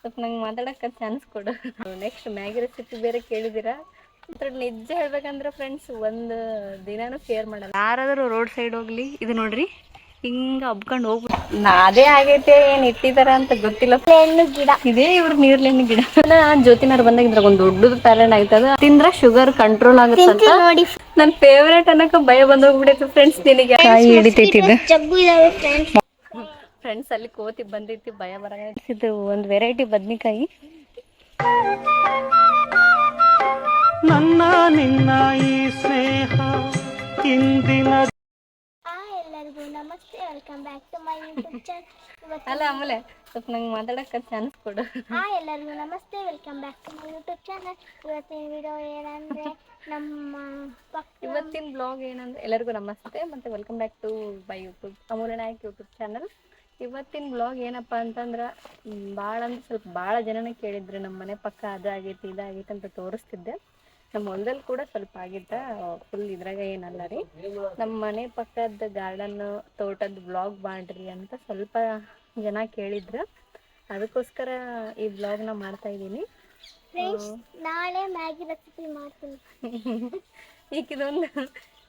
ಸ್ವಲ್ಪ ನಂಗೆ ಮಾತಾಡಕ್ಕೆ ಚಾನ್ಸ್ ಕೊಡು. ನೆಕ್ಸ್ಟ್ ಮ್ಯಾಗಿ ರೆಸಿಪಿ ಬೇರೆ ಕೇಳಿದ್ದೀರಾ. ನಿಜ ಹೇಳ್ಬೇಕಂದ್ರೆ ಫ್ರೆಂಡ್ಸ್, ಒಂದು ದಿನಾನು ಕೇರ್ ಮಾಡಲ್ಲ. ಯಾರಾದರೂ ರೋಡ್ ಸೈಡ್ ಹೋಗ್ಲಿ, ಇದು ನೋಡ್ರಿ ಹಿಂಗ ಹಬ್ಕೊಂಡು ಹೋಗ್ಬಿಟ್ಟು ಅದೇ ಆಗೈತೆ, ಏನ್ ಇಟ್ಟಿದಾರ ಅಂತ ಗೊತ್ತಿಲ್ಲ. ಹಣ್ಣು ಗಿಡ ಇದೇ, ಇವ್ರ ನೀರ್ಲೆಣ್ಣು ಗಿಡ. ಜ್ಯೋತಿನಾರು ಬಂದಾಗ ಒಂದು ದೊಡ್ಡದು ಪ್ಯಾಲೆನ್ ಆಯ್ತದ. ತಿಂದ್ರೆ ಶುಗರ್ ಕಂಟ್ರೋಲ್ ಆಗುತ್ತೆ ನೋಡಿ. ನನ್ ಫೇವ್ರೇಟ್ ಅನ್ನಕ ಭಯ ಬಂದೋಗ್ಬಿಡೈತಿ ಫ್ರೆಂಡ್ಸ್. ನಿನಗೆ ಹಿಡಿತೈತಿ ಫ್ರೆಂಡ್ಸ್. ಅಲ್ಲಿ ಕೋತಿ ಬಂದೈತಿ, ಭಯ ಬರ. ಇದು ಒಂದು ವೆರೈಟಿ ಬದ್ನಿಕಾಯಿ. ನನ್ನ ನಿನ್ನ ಈ ಸ್ನೇಹ ಇಂದಿನ. ಎಲ್ಲರಿಗೂ ನಮಸ್ತೆ, welcome back to my YouTube channel. ಅಲ್ಲ ಆಮೇಲೆ ಸ್ವಲ್ಪ ನಂಗೆ ಮಾತಾಡಕ್ಕೆ ಚಾನ್ಸ್ ಕೊಡು. ಎಲ್ಲರಿಗೂ ನಮಸ್ತೆ, welcome back to my YouTube channel. ಇವತ್ತಿನ ವಿಡಿಯೋ ಏನಂದ್ರೆ ಇವತ್ತಿನ ಬ್ಲಾಗ್ ಏನಂದ್ರೆ, ಎಲ್ಲರಿಗೂ ನಮಸ್ತೆ ಮತ್ತೆ welcome back to my YouTube Amulya Nayak YouTube channel. ಇವತ್ತಿನ ಬ್ಲಾಗ್ ಏನಪ್ಪ ಅಂತಂದ್ರೆ, ಭಾಳ ಜನನೇ ಕೇಳಿದ್ರು ನಮ್ಮ ಮನೆ ಪಕ್ಕ ಅದಾಗೈತಿ ಇದಾಗೈತಿ ಅಂತ ತೋರಿಸ್ತಿದ್ದೆ. ನಮ್ಮ ಹೊಲದಲ್ಲಿ ಕೂಡ ಸ್ವಲ್ಪ ಆಗಿತ್ತ, ಫುಲ್ ಇದ್ರಾಗ ಏನಲ್ಲ ರೀ. ನಮ್ಮ ಮನೆ ಪಕ್ಕದ ಗಾರ್ಡನ್ ತೋಟದ ಬ್ಲಾಗ್ ಮಾಡ್ರಿ ಅಂತ ಸ್ವಲ್ಪ ಜನ ಕೇಳಿದ್ರು. ಅದಕ್ಕೋಸ್ಕರ ಈ ಬ್ಲಾಗ್ನ ಮಾಡ್ತಾ ಇದ್ದೀನಿ. ನಾಳೆ ಮ್ಯಾಗಿ ರೆಸಿಪಿ ಮಾಡ್ತೀನಿ.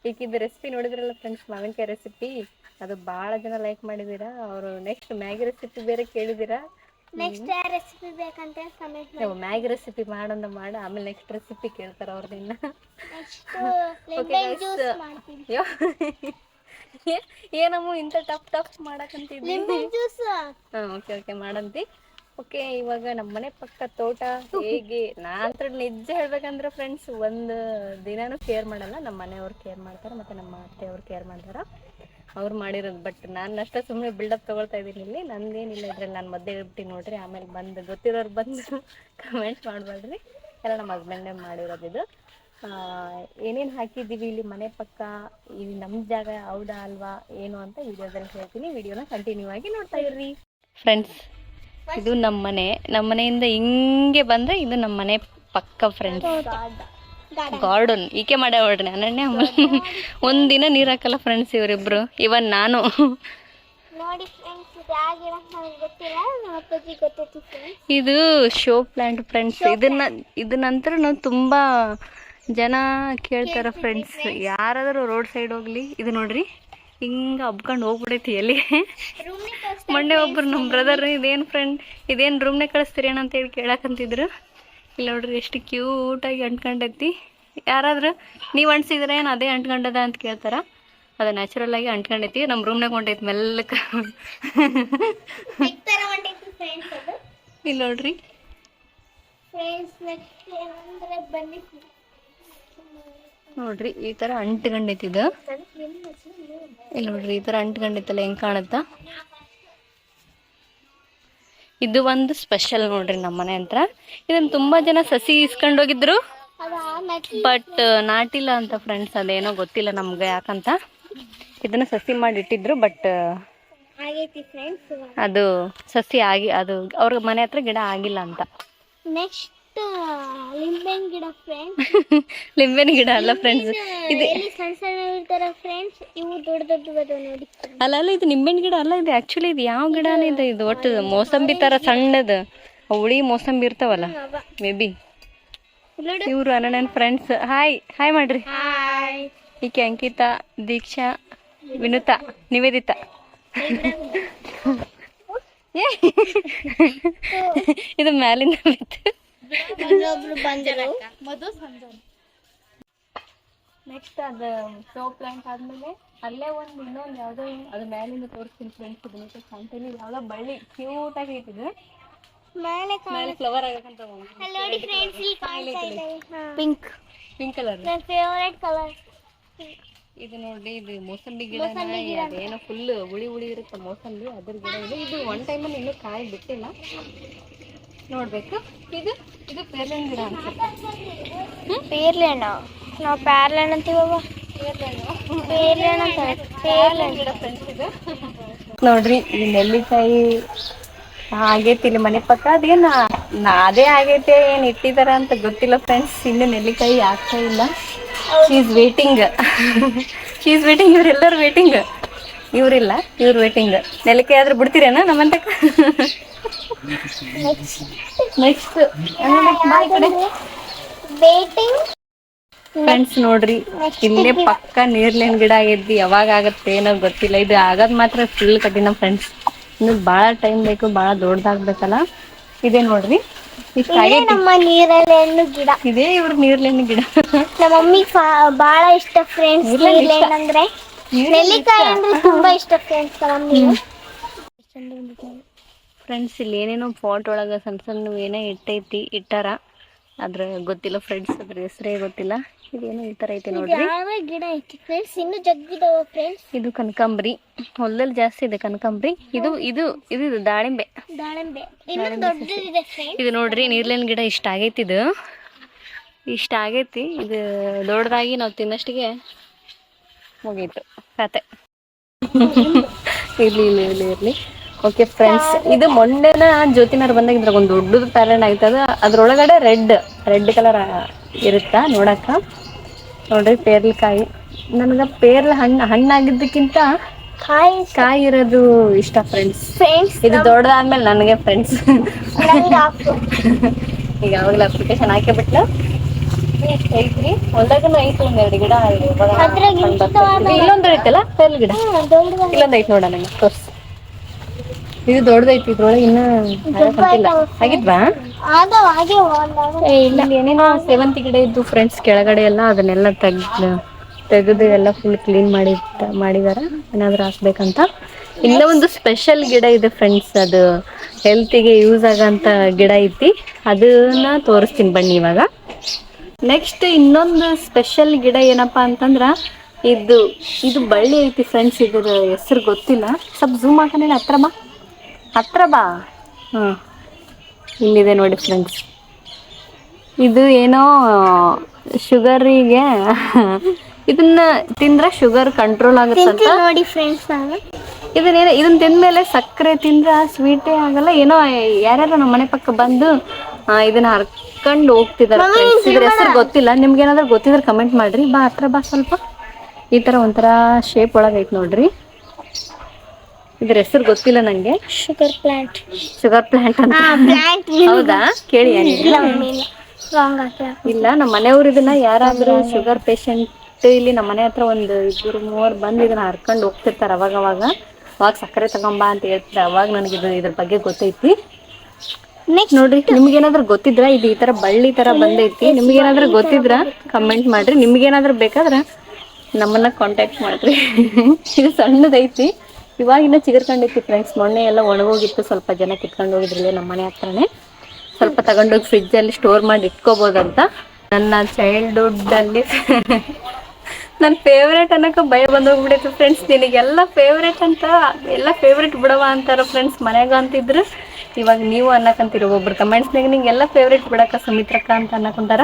ಈಕಿದ ರೆಸಿಪಿ ನೋಡಿದ್ರಲ್ಲ ಫ್ರೆಂಡ್ಸ್, ಮಾವಿನಕಾಯಿ ರೆಸಿಪಿ. ಅದು ಭಾಳ ಜನ ಲೈಕ್ ಮಾಡಿದ್ದೀರಾ. ಅವರು ನೆಕ್ಸ್ಟ್ ಮ್ಯಾಗಿ ರೆಸಿಪಿ ಬೇರೆ ಕೇಳಿದ್ದೀರಾ. ನೆಕ್ಸ್ಟ್ ಯಾವ ರೆಸಿಪಿ ಬೇಕಂತ ಕಮೆಂಟ್ ಮಾಡಿ. ಮ್ಯಾಗಿ ರೆಸಿಪಿ ಮಾಡೋಣ ಮಾಡ, ಆಮೇಲೆ ನೆಕ್ಸ್ಟ್ ರೆಸಿಪಿ ಕೇಳ್ತಾರ ಅವ್ರು ನಿನ್ನ. ಏನಮ್ಮ ಇಂಥ ಟಫ್ ಮಾಡಕಂತಿದ್ವಿ. ಓಕೆ ಮಾಡಂತಿ. ಓಕೆ, ಇವಾಗ ನಮ್ಮ ಮನೆ ಪಕ್ಕ ತೋಟ ಹೇಗೆ, ನಾನಂತರ ನಿಜ ಹೇಳ್ಬೇಕಂದ್ರೆ ಫ್ರೆಂಡ್ಸ್, ಒಂದು ದಿನಾನು ಕೇರ್ ಮಾಡಲ್ಲ. ನಮ್ಮ ಮನೆಯವ್ರು ಕೇರ್ ಮಾಡ್ತಾರೆ, ಮತ್ತು ನಮ್ಮ ಅತ್ತೆಯವ್ರು ಕೇರ್ ಮಾಡ್ತಾರೆ. ಅವ್ರು ಮಾಡಿರೋದು. ಬಟ್ ನಾನು ಅಷ್ಟೇ ಸುಮ್ಮನೆ ಬಿಲ್ಡಪ್ ತೊಗೊಳ್ತಾ ಇದ್ದೀನಿ ಇಲ್ಲಿ. ನಂದೇನಿಲ್ಲ ಇದ್ರಲ್ಲಿ. ನಾನು ಮಧ್ಯೆ ಹೇಳ್ಬಿಟ್ಟು ನೋಡ್ರಿ, ಆಮೇಲೆ ಬಂದು ಗೊತ್ತಿರೋರು ಬಂದು ಕಮೆಂಟ್ ಮಾಡಬೇಡ್ರಿ. ಎಲ್ಲ ನಮ್ಮ ಹಸ್ಬೆಂಡೇ ಮಾಡಿರೋದು. ಇದು ಏನೇನು ಹಾಕಿದ್ದೀವಿ ಇಲ್ಲಿ ಮನೆ ಪಕ್ಕ, ಇಲ್ಲಿ ನಮ್ಮ ಜಾಗ ಹೌದಾ ಅಲ್ವಾ ಏನು ಅಂತ ವಿಡಿಯೋದಲ್ಲಿ ಹೇಳ್ತೀನಿ. ವಿಡಿಯೋನ ಕಂಟಿನ್ಯೂ ಆಗಿ ನೋಡ್ತಾ ಇರ್ರಿ ಫ್ರೆಂಡ್ಸ್. ಇದು ನಮ್ಮ ಮನೆಯಿಂದ ಹಿಂಗೆ ಬಂದರೆ ಇದು ನಮ್ಮ ಮನೆ ಪಕ್ಕ ಫ್ರೆಂಡ್ಸ್. ಗಾರ್ಡನ್ ಈಕೆ ಮಾಡ್ಯಾವಳ್ರಿ ಅನನ್ಯ. ಒಂದಿನ ನೀರು ಹಾಕಲ್ಲ ಫ್ರೆಂಡ್ಸ್ ಇವರಿಬ್ರು, ಇವನ್ ನಾನು. ನೋಡಿ ಫ್ರೆಂಡ್ಸ್, ಇದು ಆಗಿರೋ ನನಗೆ ಗೊತ್ತಿಲ್ಲ, ನಮ್ಮ ಅಪ್ಪಾಜಿ ಗೊತ್ತೈತಿ ಫ್ರೆಂಡ್ಸ್. ಇದು ಶೋ ಪ್ಲಾಂಟ್ ಫ್ರೆಂಡ್ಸ್. ಇದನ್ನಂತರ ನಾವು ತುಂಬಾ ಜನ ಕೇಳ್ತಾರ ಫ್ರೆಂಡ್ಸ್. ಯಾರಾದರೂ ರೋಡ್ ಸೈಡ್ ಹೋಗ್ಲಿ, ಇದು ನೋಡ್ರಿ ಹಿಂಗ ಹಬ್ಕೊಂಡು ಹೋಗ್ಬಿಡೈತಿ ಎಲ್ಲಿ. ಮೊನ್ನೆ ಒಬ್ರು ನಮ್ಮ ಬ್ರದರ್, ಇದೇನು ರೂಮ್ನೇ ಕಳಿಸ್ತೀರಿ ಅಣ್ಣ ಅಂತ ಹೇಳಿ ಕೇಳಾಕಂತಿದ್ರು. ಇಲ್ಲಿ ನೋಡ್ರಿ ಎಷ್ಟು ಕ್ಯೂಟಾಗಿ ಅಂಟ್ಕೊಂಡೈತಿ. ಯಾರಾದ್ರೂ ನೀವು ಅಂಟಿಸಿದ್ರೆ ಏನು ಅದೇ ಅಂಟ್ಕೊಂಡದ ಅಂತ ಕೇಳ್ತಾರ. ಅದು ನ್ಯಾಚುರಲ್ ಆಗಿ ಅಂಟ್ಕೊಂಡೈತಿ. ನಮ್ಮ ರೂಮ್ನಾಗ ಹೊಂಟೈತಿ ಮೆಲ್ಲಕ್ಕ. ಇಲ್ಲಿ ನೋಡ್ರಿ ನೋಡ್ರಿ ಈ ಥರ ಅಂಟ್ಕೊಂಡೈತಿ ಇದು. ಇಲ್ಲಿ ನೋಡ್ರಿ ಈ ಥರ ಅಂಟ್ಕೊಂಡೈತಲ್ಲ, ಹೆಂಗೆ ಕಾಣುತ್ತ. ಇದು ಒಂದು ಸ್ಪೆಷಲ್ ನೋಡ್ರಿ ನಮ್ಮ ಮನೆ ಹತ್ರ. ಇದನ್ನ ತುಂಬಾ ಜನ ಸಸಿ ಇಸ್ಕೊಂಡು ಹೋಗಿದ್ರು, ಬಟ್ ನಾಟಿಲ್ಲ ಅಂತ ಫ್ರೆಂಡ್ಸ್. ಅದೇನೋ ಗೊತ್ತಿಲ್ಲ ನಮ್ಗೆ ಯಾಕಂತ. ಇದನ್ನ ಸಸಿ ಮಾಡಿ ಇಟ್ಟಿದ್ರು, ಬಟ್ ಅದು ಸಸಿ ಆಗಿ, ಅದು ಅವ್ರ ಮನೆ ಹತ್ರ ಗಿಡ ಆಗಿಲ್ಲ ಅಂತ. ನೆಕ್ಸ್ಟ್ ಲಿಂಬೆನ್ ಗಿಡ ಫ್ರೆಂಡ್ಸ್. ಲಿಂಬೆನ್ ಗಿಡ ಅಲ್ಲ ಫ್ರೆಂಡ್ಸ್, ಇದು ಸಣ್ಣ ಸಣ್ಣ ಇರ್ತಾರ ಫ್ರೆಂಡ್ಸ್. ಇವು ದೊಡ್ಡ ದೊಡ್ಡ ನೋಡಿ. ಅಲ್ಲ ಇದು ನಿಂಬೆನ್ ಗಿಡ ಅಲ್ಲ. ಇದು ಆಕ್ಚುಲಿ ಇದು ಯಾವ ಗಿಡನೇ ಇದೆ. ಇದು ಒಟ್ಟು ಮೋಸಂಬಿ ತರ ಸಣ್ಣದು, ಹುಳಿ ಮೋಸಂಬಿ ಇರ್ತಾವಲ್ಲ, ಮೇ ಬಿ. ಇವರು ಅನನ್ಯನ್ ಫ್ರೆಂಡ್ಸ್. ಹಾಯ್ ಮಾಡ್ರಿ. ಈಕೆ ಅಂಕಿತಾ, ದೀಕ್ಷಾ, ವಿನುತಾ, ನಿವೇದಿತಾ. ಇದು ಮ್ಯಾಲಿಂದ ಬಿತ್ತು. ನೆಕ್ಸ್ಟ್ ಅದು ಶೋ ಪ್ಲಾಂಟ್ ಆದ್ಮೇಲೆ ಅಲ್ಲೇ ಇನ್ನೊಂದು ಯಾವುದೋ, ಅದು ಮ್ಯಾಲಿಂದ ತೋರಿಸ್ತೀನಿ ಫ್ರೆಂಡ್ಸ್. ಇದನ್ನ ಕಾಣ್ತೀನಿ, ಯಾವುದೋ ಬಳ್ಳಿ ಕ್ಯೂಟ್ ಆಗಿ ಐತಿದ್ರು ಮೇಲೆ ಫ್ಲವರ್ ಆಗಕ್ಕಂತ. ಪಿಂಕ್ ಕಲರ್, ನನ್ನ ಫೇವರೇಟ್ ಕಲರ್. ಇದು ನೋಡಿ, ಇದು ಮೋಸಂಬಿ ಗಿಡ. ಅದೇನೋ ಫುಲ್ ಹುಳಿ ಇರುತ್ತೆ ಮೋಸಂಬಿ, ಅದ್ರ ಗಿಡ ಇದೆ. ಇದು ಒನ್ ಟೈಮಲ್ಲಿ ಇನ್ನೂ ಕಾಯಿ ಬಿಟ್ಟಿಲ್ಲ, ನೋಡ್ಬೇಕು. ಇದು ಪೇರ್ಲೆಹಣ್ಣು ಗಿಡ ಅನ್ಸುತ್ತೆ. ಪೇರ್ಲೆಹಣ್ಣ, ನಾವು ಪೇರ್ಲೆಹಣ್ಣು ಅಂತೀವವ. ಪೇರ್ಲೆಹಣ್ಣು ಗಿಡ ಫ್ರೆಂಡ್ಸ್ ಇದು. ನೋಡ್ರಿ ಈ ನೆಲ್ಲಿಕಾಯಿ ಆಗೈತಿ ಇಲ್ಲಿ ಮನೆ ಪಕ್ಕ. ಅದೇನು ಅದೇ ಆಗೈತೆ, ಏನು ಇಟ್ಟಿದಾರ ಅಂತ ಗೊತ್ತಿಲ್ಲ ಫ್ರೆಂಡ್ಸ್. ಇನ್ನು ನೆಲ್ಲಿಕಾಯಿ ಆಗ್ತಾ ಇಲ್ಲ. She's waiting. ಇವರೆಲ್ಲರೂ ವೇಟಿಂಗ್. ಇವ್ರಿಲ್ಲ, ಇವ್ರು ವೇಟಿಂಗ್. ನೆಲ್ಲಿಕಾಯಿ ಆದ್ರೂ ಬಿಡ್ತೀರೇನ ನಮ್ಮಂತಕ್ಕ? Next batting. ಫ್ರೆಂಡ್ಸ್ ನೋಡ್ರಿ, ಇಲ್ಲೇ ಪಕ್ಕ ನೀರ್ಲೇನ್ ಗಿಡ ಆಗೈತಿ. ಯಾವಾಗ ಆಗತ್ತೆ ಏನೋ ಗೊತ್ತಿಲ್ಲ. ಇದು ಆಗದ್ ಮಾತ್ರ ಫುಲ್ ಕಠಿಣ ಫ್ರೆಂಡ್ಸ್. ಇನ್ನು ಬಾಳ ಟೈಮ್ ಬೇಕು, ಬಾಳ ದೊಡ್ಡದಾಗ್ಬೇಕಲ್ಲ. ಇದೇ ನೋಡ್ರಿ ಇಷ್ಟ ಆಗೈತಿ. ನಮ್ಮ ನೀರಲ್ಲಿ ಹಣ್ಣು ಗಿಡ ಇದೇ ಇವ್ರ ನೀರ್ಲೇನ್ ಗಿಡ. ನಮ್ಮ ಮಮ್ಮಿ ಬಾಳ ಇಷ್ಟ ಫ್ರೆಂಡ್ಸ್. ನೀರ್ಲೇನ್ ಅಂದ್ರೆ ನೆಲ್ಲಿಕಾಯಿ ಅಂದ್ರೆ ತುಂಬಾ ಇಷ್ಟ ಫ್ರೆಂಡ್ಸ್ ನಮ್ಮ ಮಮ್ಮಿಗೆ. ಫ್ರೆಂಡ್ಸ್ ಇಲ್ಲಿ ಏನೇನೋ ಪಾಟ್ ಒಳಗ ಸಣ್ಣ ಸಣ್ಣ ಏನೇ ಇಟ್ಟಾರ. ಅದ್ರ ಗೊತ್ತಿಲ್ಲ ಫ್ರೆಂಡ್ಸ್, ಅದ್ರ ಹೆಸರೇ ಗೊತ್ತಿಲ್ಲ. ಇದೇನೋ ಈ ತರ ಐತಿ ನೋಡ್ರಿ. ಯಾವ ಗಿಡ ಐತಿ ಫ್ರೆಂಡ್ಸ್? ಇನ್ನು ಜಗ್ಗಿದಾವ ಫ್ರೆಂಡ್ಸ್. ಇದು ಕನಕಾಂಬ್ರಿ, ಹೊಲದಲ್ಲಿ ಜಾಸ್ತಿ ಇದೆ ಕನಕಾಂಬ್ರಿ. ಇದು ಇದು ಇದು ದಾಳಿಂಬೆ. ದಾಳಿಂಬೆ ಇನ್ನು ದೊಡ್ಡದಿದೆ ಫ್ರೆಂಡ್ಸ್. ಇದು ನೋಡ್ರಿ ನೀರ್ಲೇನ್ ಗಿಡ ಇಷ್ಟ ಆಗೈತಿ. ಇದು ಇಷ್ಟ ಆಗೈತಿ. ಇದು ದೊಡ್ಡದಾಗಿ ನಾವು ತಿನ್ನಷ್ಟಿಗೆ ಮುಗೀತು ಕತೆ. ಇರ್ಲಿ. ಓಕೆ ಫ್ರೆಂಡ್ಸ್, ಇದು ಮೊನ್ನೆನ ಜ್ಯೋತಿನವ್ರು ಬಂದಾಗ ಇದ್ರಾಗ ಒಂದು ದೊಡ್ಡದು ಪ್ಯಾರನ್ ಆಯ್ತದ. ಅದ್ರೊಳಗಡೆ ರೆಡ್ ಕಲರ್ ಇರುತ್ತಾ ನೋಡಕ್ಕ. ನೋಡ್ರಿ ಪೇರ್ಲಕಾಯಿ. ನನಗೆ ಪೇರ್ಲ ಹಣ್ಣಾಗಿದ್ದಕ್ಕಿಂತ ಕಾಯಿ ಇರೋದು ಇಷ್ಟ ಫ್ರೆಂಡ್ಸ್. ಇದು ದೊಡ್ಡದಾದ್ಮೇಲೆ ನನಗೆ ಫ್ರೆಂಡ್ಸ್ ಈಗ ಯಾವಾಗಲೂ ಅಪ್ಲಿಕೇಶನ್ ಹಾಕಿ ಬಿಟ್ಲ ಐತ್ರಿ. ಹೊಲ್ದಾಗನು ಐತಿ ಒಂದೆರಡು ಗಿಡ. ಇಲ್ಲೊಂದು ಐತಲ್ಲ ಪೇರ್ಲ ಗಿಡ, ಇಲ್ಲೊಂದು ಐತಿ ನೋಡ. ನಂಗೆ ತೋರ್ಸ್. ಇದು ದೊಡ್ಡದೈತಿ. ಇದ್ರೊಳಗೆ ಇನ್ನ ಆಗಿದ್ವಾ? ಇಲ್ಲ, ಏನೇನೋ ಸೇವಂತಿ ಗಿಡ ಇದ್ದು ಫ್ರೆಂಡ್ಸ್ ಕೆಳಗಡೆ ಎಲ್ಲ. ಅದನ್ನೆಲ್ಲ ತೆಗೆದು ಎಲ್ಲ ಫುಲ್ ಕ್ಲೀನ್ ಮಾಡಿದಾರ. ಏನಾದ್ರು ಹಾಕ್ಬೇಕಂತ. ಇನ್ನ ಒಂದು ಸ್ಪೆಷಲ್ ಗಿಡ ಇದೆ ಫ್ರೆಂಡ್ಸ್. ಅದು ಹೆಲ್ತಿಗೆ ಯೂಸ್ ಆಗಂತ ಗಿಡ ಐತಿ. ಅದನ್ನ ತೋರಿಸ್ತೀನಿ ಬನ್ನಿ ಇವಾಗ. ನೆಕ್ಸ್ಟ್ ಇನ್ನೊಂದು ಸ್ಪೆಷಲ್ ಗಿಡ ಏನಪ್ಪಾ ಅಂತಂದ್ರ ಇದು ಬಳ್ಳಿ ಐತಿ ಫ್ರೆಂಡ್ಸ್. ಇದ್ರ ಹೆಸರು ಗೊತ್ತಿಲ್ಲ. ಸ್ವಲ್ಪ ಝೂಮ್ ಹಾಕೋಣ. ಹತ್ರ ಬಾ. ಇಲ್ಲಿದೆ ನೋಡಿ ಫ್ರೆಂಡ್ಸ್. ಇದು ಏನೋ ಶುಗರಿಗೆ ಇದನ್ನ ತಿಂದ್ರೆ ಶುಗರ್ ಕಂಟ್ರೋಲ್ ಆಗುತ್ತಂತ ನೋಡಿ ಫ್ರೆಂಡ್ಸ್. ಇದನ್ನ ತಿಂದ್ಮೇಲೆ ಸಕ್ಕರೆ ತಿಂದ್ರೆ ಸ್ವೀಟೇ ಆಗಲ್ಲ ಏನೋ. ಯಾರ್ಯಾರು ನಮ್ಮ ಮನೆ ಪಕ್ಕ ಬಂದು ಇದನ್ನ ಹರ್ಕೊಂಡು ಹೋಗ್ತಿದಾರೆ. ಇದ್ರ ಹೆಸರು ಗೊತ್ತಿಲ್ಲ. ನಿಮ್ಗೆ ಏನಾದ್ರು ಗೊತ್ತಿದ್ರೆ ಕಮೆಂಟ್ ಮಾಡ್ರಿ. ಬಾ ಹತ್ರ ಬಾ ಸ್ವಲ್ಪ. ಈ ತರ ಒಂಥರ ಶೇಪ್ ಒಳಗೈತೆ ನೋಡ್ರಿ. ಇದ್ರ ಹೆಸರು ಗೊತ್ತಿಲ್ಲ ನಂಗೆ. ಶುಗರ್ ಪ್ಲಾಂಟ್ ಅಂತ. ಹೌದಾ? ಕೇಳಿ ಇಲ್ಲ. ನಮ್ಮ ಮನೆಯವ್ರು ಇದನ್ನ ಯಾರಾದ್ರೂ ಶುಗರ್ ಪೇಷಂಟ್ ಇಲ್ಲಿ ನಮ್ಮ ಮನೆ ಹತ್ರ ಒಂದು 2-3 ಬಂದು ಇದನ್ನ ಹರ್ಕೊಂಡು ಹೋಗ್ತಿರ್ತಾರೆ. ಅವಾಗ ಸಕ್ಕರೆ ತಗೊಂಬಾ ಅಂತ ಹೇಳ್ತಾರೆ. ಅವಾಗ ನನಗೆ ಇದ್ರ ಬಗ್ಗೆ ಗೊತ್ತೈತಿ. ನೋಡ್ರಿ, ನಿಮ್ಗೇನಾದ್ರೂ ಗೊತ್ತಿದ್ರ ಇದು ಈ ತರ ಬಳ್ಳಿ ತರ ಬಂದೈತಿ. ನಿಮ್ಗೇನಾದ್ರೂ ಗೊತ್ತಿದ್ರ ಕಮೆಂಟ್ ಮಾಡ್ರಿ. ನಿಮ್ಗೇನಾದ್ರೂ ಬೇಕಾದ್ರ ನಮ್ಮನ್ನ ಕಾಂಟ್ಯಾಕ್ಟ್ ಮಾಡ್ರಿ. ಇದು ಸಣ್ಣದೈತಿ. ಇವಾಗ ಇನ್ನ ಚಿಗುರ್ಕೊಂಡೈತಿ ಫ್ರೆಂಡ್ಸ್. ಮೊನ್ನೆ ಎಲ್ಲ ಒಣಗೋಗಿತ್ತು. ಸ್ವಲ್ಪ ಜನ ಕಿತ್ಕೊಂಡು ಹೋಗಿದ್ರಲ್ಲ ನಮ್ಮ ಮನೆ ಹತ್ರನೇ. ಸ್ವಲ್ಪ ತಗೊಂಡೋಗಿ ಫ್ರಿಜ್ಜಲ್ಲಿ ಸ್ಟೋರ್ ಮಾಡಿ ಇಟ್ಕೋಬೋದಂತ. ನನ್ನ ಚೈಲ್ಡ್ಹುಡ್ ಅಲ್ಲಿ ನನ್ನ ಫೇವ್ರೇಟ್ ಅನ್ನೋಕೆ ಭಯ ಬಂದೋಗ್ಬಿಡೈತೆ ಫ್ರೆಂಡ್ಸ್. ನಿನಗೆಲ್ಲ ಫೇವ್ರೇಟ್ ಅಂತ ಎಲ್ಲ ಫೇವ್ರೇಟ್ ಬಿಡವ ಅಂತಾರ ಫ್ರೆಂಡ್ಸ್ ಮನ್ಯಾಗ ಅಂತಿದ್ರು. ಇವಾಗ ನೀವು ಅನ್ನಕಂತೀರ ಒಬ್ಬರು ಕಮೆಂಟ್ಸ್ನಾಗ ನಿಂಗೆಲ್ಲ ಫೇವ್ರೇಟ್ ಬಿಡಕ್ಕ ಸುಮಿತ್ರಕ್ಕ ಅಂತ ಅನ್ನಕೊಂತಾರ.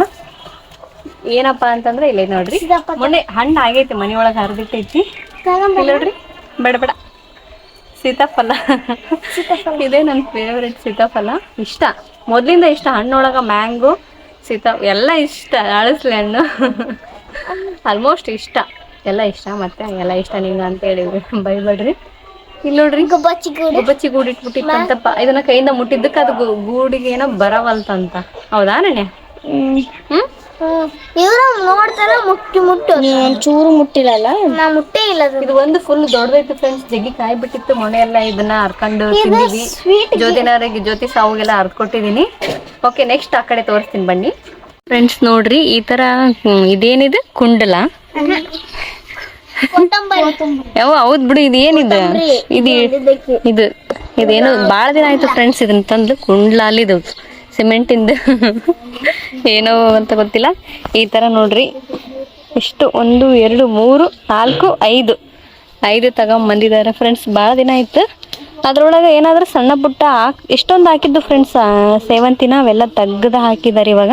ಏನಪ್ಪಾ ಅಂತಂದ್ರೆ ಇಲ್ಲಿ ನೋಡ್ರಿ, ಮೊನ್ನೆ ಹಣ್ಣು ಆಗೈತಿ ಮನೆಯೊಳಗೆ ಹರಿದಿಟ್ಟೈತಿ. ನೋಡ್ರಿ, ಬೇಡ ಸೀತಾಫಲ. ಇದೇ ನನ್ನ ಫೇವ್ರೇಟ್ ಸೀತಾಫಲ. ಇಷ್ಟ, ಮೊದಲಿಂದ ಇಷ್ಟ. ಹಣ್ಣೊಳಗ ಮ್ಯಾಂಗೋ, ಎಲ್ಲ ಇಷ್ಟ. ಅಳಸ್ಲೆ ಹಣ್ಣು ಆಲ್ಮೋಸ್ಟ್ ಇಷ್ಟ, ಎಲ್ಲ ಇಷ್ಟ. ಮತ್ತೆ ಎಲ್ಲ ಇಷ್ಟ ನಿಂಗೆ ಅಂತ ಹೇಳಿದ್ರಿ, ಬೈಬೇಡ್ರಿ. ಇಲ್ಲಿ ನೋಡ್ರಿ, ಗುಬ್ಬಚ್ಚಿ ಗೂಡಿಟ್ಬಿಟ್ಟಿತ್ತಂತಪ್ಪ. ಇದನ್ನ ಕೈಯಿಂದ ಮುಟ್ಟಿದ್ದಕ್ಕೆ ಅದು ಗೂಡಿಗೆ ಏನೋ ಬರವಲ್ತಂತ. ಹೌದಾ ನನ್ಯ? ಇವ್ರು ನೋಡ್ತಾರ ಮುಟ್ಟು ಚೂರು ಮುಟ್ಟಿಲ್ಲಲ್ಲ. ನಾ ಮುಟ್ಟೇ ಇಲ್ಲ. ಇದು ಒಂದು ಫುಲ್ ದೊಡ್ಡದೈತಿ ಫ್ರೆಂಡ್ಸ್. ಜಗ್ಗಿ ಕಾಯಿ ಬಿಟ್ಟಿತ್ತು. ಮೊನ್ನೆ ಎಲ್ಲ ಇದನ್ನ ಹರ್ಕೊಂಡು ತಿಂದಿವಿ. ಜ್ಯೋತಿ ಸಾವುಗೆಲ್ಲ ಹರ್ಕೊಟ್ಟಿದೀನಿ. ಓಕೆ, ನೆಕ್ಸ್ಟ್ ಆ ಕಡೆ ತೋರಿಸ್ತೀನಿ ಬನ್ನಿ ಫ್ರೆಂಡ್ಸ್. ನೋಡ್ರಿ, ಈ ತರ ಇದೇನಿದೆ ಕುಂಡಲ. ಯಾವ ಹೌದ್ ಬಿಡು. ಇದು ಏನಿದೆ? ಇದೇನು ಬಾಳ ದಿನ ಆಯ್ತು ಫ್ರೆಂಡ್ಸ್ ಇದನ್ನ ತಂದು. ಕುಂಡ್ಲ ಅಲ್ಲಿದು ಸಿಮೆಂಟಿಂದ ಏನೋ ಅಂತ ಗೊತ್ತಿಲ್ಲ. ಈ ತರ ನೋಡ್ರಿ, ಎಷ್ಟು 1 2 3 4 5 ತಗೊಂಬಂದಿದ್ದಾರೆ ಫ್ರೆಂಡ್ಸ್. ಭಾಳ ದಿನ ಆಯ್ತು. ಅದ್ರೊಳಗೆ ಏನಾದ್ರೂ ಸಣ್ಣ ಪುಟ್ಟ ಎಷ್ಟೊಂದು ಹಾಕಿದ್ದು ಫ್ರೆಂಡ್ಸ್. ಸೇವಂತಿನ ಅವೆಲ್ಲ ತೆಗ್ದು ಹಾಕಿದ್ದಾರೆ ಇವಾಗ.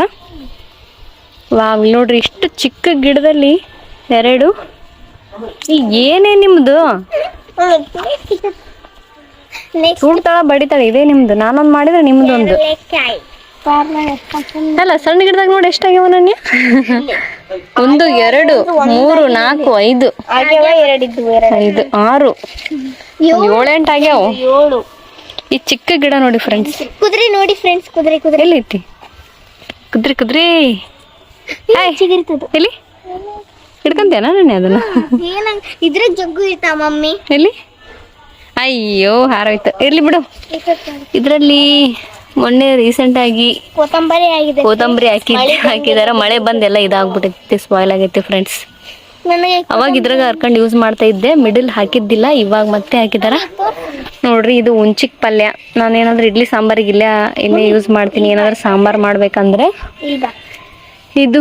ವಾವ್, ನೋಡ್ರಿ ಇಷ್ಟು ಚಿಕ್ಕ ಗಿಡದಲ್ಲಿ 2. ಏನೇ ನಿಮ್ದು? ಸುಡ್ತಾಳ ಬಡಿತಾಳೆ. ಇದೇ ನಿಮ್ದು? ನಾನೊಂದು ಮಾಡಿದ್ರೆ ನಿಮ್ದೊಂದು ಅಲ್ಲ. ಸಣ್ಣ ಗಿಡದಾಗ ನೋಡಿ ಎಷ್ಟಾಗ್ಯಾವ ನನ್ಯ? 1 2 3 4 5 5 6 7 8 ಆಗ್ಯಾವ. ಈ ಚಿಕ್ಕ ಗಿಡ ನೋಡಿ ಫ್ರೆಂಡ್ಸ್. ಕುದುರೆ ನೋಡಿ ಫ್ರೆಂಡ್ಸ್, ಕುದುರೆ ಕುದುರೆ ಎಲ್ಲಿ ಐತಿ? ಕುದುರೆ ಚಿಗಿರ್ತದ. ಎಲ್ಲಿ ಹಿಡ್ಕಂತೇನ ನಾನೇ ಅದನ್ನ? ಇದ್ರ ಜಗ್ಗು ಇರ್ತಾ ಮಮ್ಮಿ. ಎಲ್ಲಿ? ಅಯ್ಯೋ ಹಾರೋಯ್ತು, ಇರ್ಲಿ ಬಿಡು. ಇದ್ರಲ್ಲಿ ಮೊನ್ನೆ ರೀಸೆಂಟ್ ಆಗಿ ಕೊತ್ತಂಬರಿ ಹಾಕಿದಾರ. ಮಳೆ ಬಂದೆಲ್ಲ ಇದಾಗ್ಬಿಟ್ಟೈತಿ, ಸ್ಪಾಯ್ಲ್ ಆಗೈತಿ ಫ್ರೆಂಡ್ಸ್. ಅವಾಗ ಇದ್ರಾಗ ಹರ್ಕೊಂಡು ಯೂಸ್ ಮಾಡ್ತಾ ಇದ್ದೆ, ಮಿಡಲ್ ಹಾಕಿದ್ದಿಲ್ಲ, ಇವಾಗ ಮತ್ತೆ ಹಾಕಿದಾರ ನೋಡ್ರಿ. ಇದು ಉಂಚಿಕ್ ಪಲ್ಯ. ನಾನೇನಾದ್ರೂ ಇಡ್ಲಿ ಸಾಂಬಾರಿಗೆ ಇಲ್ಲೇ ಯೂಸ್ ಮಾಡ್ತೀನಿ. ಏನಾದ್ರೂ ಸಾಂಬಾರ್ ಮಾಡ್ಬೇಕಂದ್ರೆ ಇದು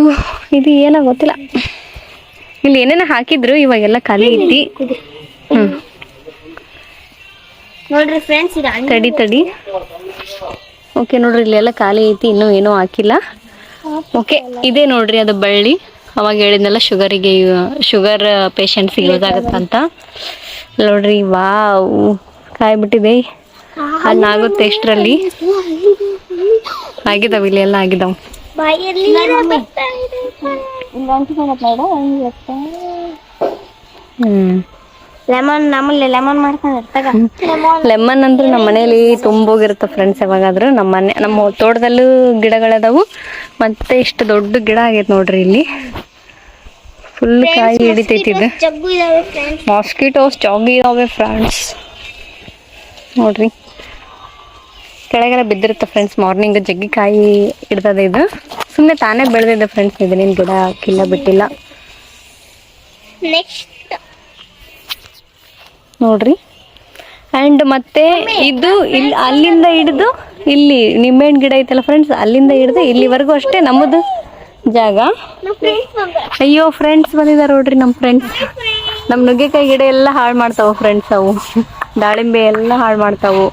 ಏನೋ ಗೊತ್ತಿಲ್ಲ. ಇಲ್ಲಿ ಏನೇನ ಹಾಕಿದ್ರು, ಇವಾಗೆಲ್ಲ ಖಾಲಿ ಐತಿ. ನೋಡ್ರಿ ಫ್ರೆಂಡ್ಸ್, ತಡಿ ಓಕೆ ನೋಡ್ರಿ, ಇಲ್ಲೆಲ್ಲ ಖಾಲಿ ಐತಿ, ಇನ್ನೂ ಏನೂ ಹಾಕಿಲ್ಲ. ಓಕೆ, ಇದೇ ನೋಡ್ರಿ ಅದು ಬಳ್ಳಿ. ಅವಾಗ ಹೇಳಿದ್ನಲ್ಲ ಶುಗರ್ ಪೇಷಂಟ್ಸ್ಗೆ ಯೂಸ್ ಆಗುತ್ತಂತ. ನೋಡ್ರಿ, ವಾವ್, ಕಾಯಿ ಬಿಟ್ಟಿದೆ. ಹಣ್ಣಾಗುತ್ತೆ ಎಷ್ಟರಲ್ಲಿ ಆಗಿದಾವ, ಇಲ್ಲಿ ಎಲ್ಲ ಆಗಿದಾವ. ಲೆಮನ್ ನಮ್ಮಲ್ಲಿ ಲೆಮನ್ ಮಾಡ್ಕೊಂಡಿರ್ತಾಗ ಲೆಮನ್ ಅಂದ್ರೆ ನಮ್ಮ ಮನೇಲಿ ತುಂಬೋಗಿರುತ್ತೆ ಫ್ರೆಂಡ್ಸ್. ಯಾವಾಗಾದ್ರೂ ನಮ್ಮ ತೋಟದಲ್ಲೂ ಗಿಡಗಳದಾವು. ಮತ್ತೆ ಇಷ್ಟು ದೊಡ್ಡ ಗಿಡ ಆಗೈತೆ ನೋಡ್ರಿ, ಇಲ್ಲಿ ಫುಲ್ ಕಾಯಿ ಹಿಡಿತೈತಿ. ಇದು ಮಾಸ್ಕಿಟೋಸ್ ಜಾಗಿ ಇದಾವೆ ಫ್ರೆಂಡ್ಸ್. ನೋಡ್ರಿ, ಕೆಳಗೆಲ್ಲ ಬಿದ್ದಿರುತ್ತೆ ಫ್ರೆಂಡ್ಸ್. ಮಾರ್ನಿಂಗ್ ಜಗ್ಗಿ ಕಾಯಿ ಹಿಡ್ತದೆ. ಇದು ಸುಮ್ಮನೆ ತಾನೇ ಬೆಳೆದಿದೆ ಫ್ರೆಂಡ್ಸ್. ಇದನ್ನೇನು ಗಿಡ ಹಾಕಿಲ್ಲ, ಬಿಟ್ಟಿಲ್ಲ. ನೆಕ್ಸ್ಟ್ ನೋಡ್ರಿ, ಆ್ಯಂಡ್ ಮತ್ತೆ ಇದು ಇಲ್ಲಿ ಅಲ್ಲಿಂದ ಹಿಡಿದು ಇಲ್ಲಿ ನಿಂಬೆಹಣ್ಣು ಗಿಡ ಐತಲ್ಲ ಫ್ರೆಂಡ್ಸ್, ಅಲ್ಲಿಂದ ಹಿಡಿದು ಇಲ್ಲಿವರೆಗೂ ಅಷ್ಟೇ ನಮ್ಮದು ಜಾಗ. ಅಯ್ಯೋ ಫ್ರೆಂಡ್ಸ್ ಬಂದಿದ್ದಾರೆ ನೋಡ್ರಿ, ನಮ್ಮ ಫ್ರೆಂಡ್ಸ್. ನಮ್ಮ ನುಗ್ಗೆಕಾಯಿ ಗಿಡ ಎಲ್ಲ ಹಾಳು ಮಾಡ್ತಾವು ಫ್ರೆಂಡ್ಸ್. ಅವು ದಾಳಿಂಬೆ ಎಲ್ಲ ಹಾಳು ಮಾಡ್ತಾವು.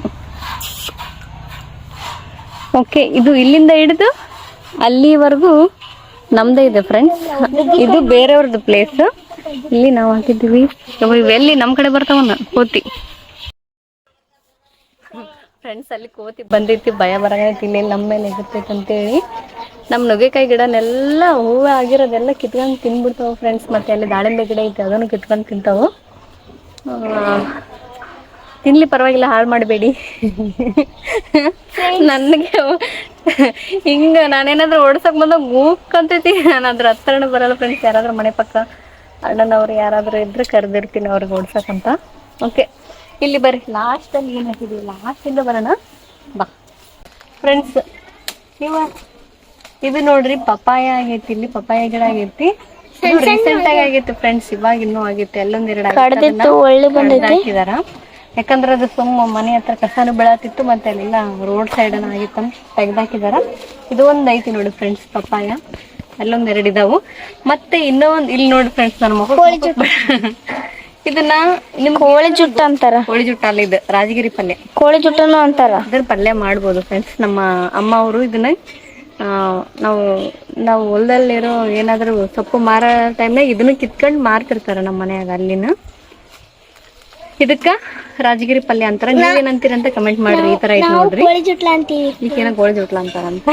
ಓಕೆ, ಇದು ಇಲ್ಲಿಂದ ಹಿಡಿದು ಅಲ್ಲಿವರೆಗೂ ನಮ್ದೇ ಇದೆ ಫ್ರೆಂಡ್ಸ್. ಇದು ಬೇರೆಯವ್ರದ್ದು ಪ್ಲೇಸ್. ಇಲ್ಲಿ ನಾವು ಹಾಕಿದ್ದೀವಿ. ಇವೆಲ್ಲಿ ನಮ್ಮ ಕಡೆ ಬರ್ತಾವನ್ನ ಕೋತಿ ಫ್ರೆಂಡ್ಸ್. ಅಲ್ಲಿ ಕೋತಿ ಬಂದೈತಿ, ಭಯ ಬರಾಗೈತಿ. ಇಲ್ಲಿ ನಮ್ಮ ಮೇಲೆ ಎಗುತ್ತೈತೆ ಅಂತೇಳಿ ನಮ್ಮ ನುಗ್ಗೆಕಾಯಿ ಗಿಡನೆಲ್ಲ ಹೂವು ಆಗಿರೋದೆಲ್ಲ ಕಿತ್ಕೊಂಡು ತಿನ್ಬಿಡ್ತಾವೆ ಫ್ರೆಂಡ್ಸ್. ಮತ್ತೆ ಅಲ್ಲಿ ದಾಳಿಂಬೆ ಗಿಡ ಐತೆ, ಅದನ್ನು ಕಿತ್ಕೊಂಡು ತಿಂತಾವು. ತಿನ್ಲಿ, ಪರವಾಗಿಲ್ಲ, ಹಾಳು ಮಾಡಬೇಡಿ. ನನಗೆ ಹಿಂಗೆ ನಾನೇನಾದ್ರೂ ಓಡ್ಸಕ್ ಬಂದಾಗ ಗೂಕ್ಕಂತೈತಿ. ನಾನು ಅದ್ರ ಹತ್ರನೂ ಬರಲ್ಲ ಫ್ರೆಂಡ್ಸ್. ಯಾರಾದ್ರೂ ಮನೆ ಪಕ್ಕ ಅಣ್ಣನವ್ರು ಯಾರಾದರೂ ಇದ್ರೆ ಕರೆದಿರ್ತೀನಿ ಅವ್ರಿಗೆ ಓಡ್ಸಕ್ಕಂತ. ಓಕೆ, ಇಲ್ಲಿ ಬರ್ರಿ, ಲಾಸ್ಟಲ್ಲಿ ಏನು ಹಾಕಿದ್ದೀವಿ, ಲಾಸ್ಟಿಂದ ಬರೋಣ ಬಾ ಫ್ರೆಂಡ್ಸ್. ಇದು ನೋಡ್ರಿ, ಪಪಾಯ ಆಗೈತಿ. ಇಲ್ಲಿ ಪಪಾಯ ಗಿಡ ಆಗೈತಿ. ರೀಸೆಂಟ್ ಆಗೈತಿ ಫ್ರೆಂಡ್ಸ್, ಇವಾಗ ಇನ್ನೂ ಆಗೈತಿ. ಅಲ್ಲೊಂದೆರಡು ಹಾಕಿದಾರ. ಯಾಕಂದ್ರೆ ಅದು ಸುಮ್ಮ ಮನೆ ಹತ್ರ ಕಸನು ಬೆಳತಿತ್ತು, ಮತ್ತೆ ಅಲ್ಲೆಲ್ಲ ರೋಡ್ ಸೈಡ್ ಆಗಿತ್ತು, ತೆಗ್ದಾಕಿದಾರ. ಇದು ಒಂದು ಐತಿ ನೋಡಿ ಫ್ರೆಂಡ್ಸ್, ಪಪಾಯ. ಅಲ್ಲೊಂದೆರಡು ಇದಾವು. ಮತ್ತೆ ಇನ್ನೊಂದು ಇಲ್ಲಿ ನೋಡಿ ಫ್ರೆಂಡ್ಸ್, ನನ್ನ ಮಗು ಇದನ್ನ ನಿಮ್ ಕೋಳಿ ಜುಟ್ಟ ಅಂತಾರ. ಕೋಳಿ ಜುಟ್ಟ ಅಲ್ಲ, ಇದು ರಾಜಗಿರಿ ಪಲ್ಯ. ಕೋಳಿ ಜುಟ್ಟನು ಅಂತಾರ. ಅದ್ರ ಪಲ್ಯ ಮಾಡ್ಬೋದು ಫ್ರೆಂಡ್ಸ್. ನಮ್ಮ ಅಮ್ಮ ಅವರು ಇದನ್ನ ನಾವು ಹೊಲದಲ್ಲಿರೋ ಏನಾದ್ರು ಸೊಪ್ಪು ಮಾರೋ ಟೈಮ್ನಾಗ ಇದನ್ನ ಕಿತ್ಕೊಂಡು ಮಾರ್ತಿರ್ತಾರ ನಮ್ಮ ಮನ್ಯಾಗ. ಅಲ್ಲಿನ ಇದಕ್ಕ ರಾಜಗಿರಿ ಪಲ್ಯ ಅಂತಾರ. ನೀವೇನಂತೀರಂತ ಕಮೆಂಟ್ ಮಾಡ್ರಿ. ಈ ತರ ಐತಿ ನೋಡ್ರಿ, ಕೋಳಿ ಜುಟ್ಲ ಅಂತೀವಿ. ಈಗೇನ ಕೋಳಿ ಜುಟ್ಲ ಅಂತಾರಂತ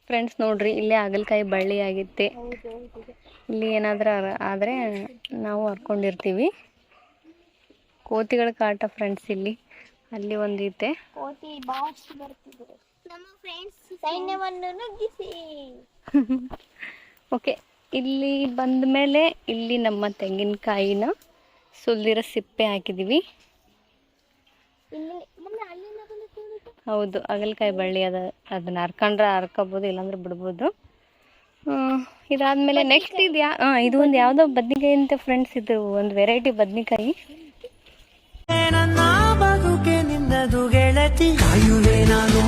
ಫ್ರೆಂಡ್ಸ್. ನೋಡ್ರಿ, ಇಲ್ಲೇ ಹಾಗಲಕಾಯಿ ಬಳ್ಳಿ ಆಗಿತ್ತೆ. ಇಲ್ಲಿ ಏನಾದ್ರೂ ಆದ್ರೆ ನಾವು ಹರ್ಕೊಂಡಿರ್ತೀವಿ. ಕೋತಿಗಳ ಕಾಟ ಫ್ರೆಂಡ್ಸ್. ಇಲ್ಲಿ ಅಲ್ಲಿ ಒಂದೈತೆ. ಕೋತಿ ಬಾಸ್ ಬರ್ತಿದ್ರು ನಮ್ಮ ಫ್ರೆಂಡ್ಸ್ ಸೈನ್ಯವನ್ನು ನುಗ್ಗಿಸಿ. ಓಕೆ, ಇಲ್ಲಿ ಬಂದ ಮೇಲೆ ಇಲ್ಲಿ ನಮ್ಮ ತೆಂಗಿನಕಾಯಿನ ಸುಲಿದಿರೋ ಸಿಪ್ಪೆ ಹಾಕಿದೀವಿ. ಹೌದು, ಹಾಗಲಕಾಯಿ ಬಳ್ಳಿ ಅದನ್ನ ಹರ್ಕೋಬೋದು, ಇಲ್ಲಾಂದ್ರೆ ಬಿಡ್ಬೋದು. ಇದಾದ್ಮೇಲೆ ನೆಕ್ಸ್ಟ್ ಇದು ಒಂದು ಯಾವುದೋ ಬದ್ನಿಕಾಯಿ ಅಂತ ಫ್ರೆಂಡ್ಸ್. ಇದು ಒಂದು ವೆರೈಟಿ ಬದ್ನಿಕಾಯಿ. ನನ್ನ ಬದುಕೆ ನಿನ್ನದು ಗೆಳತಿ, ಕಾಯುವೆ ನಾನು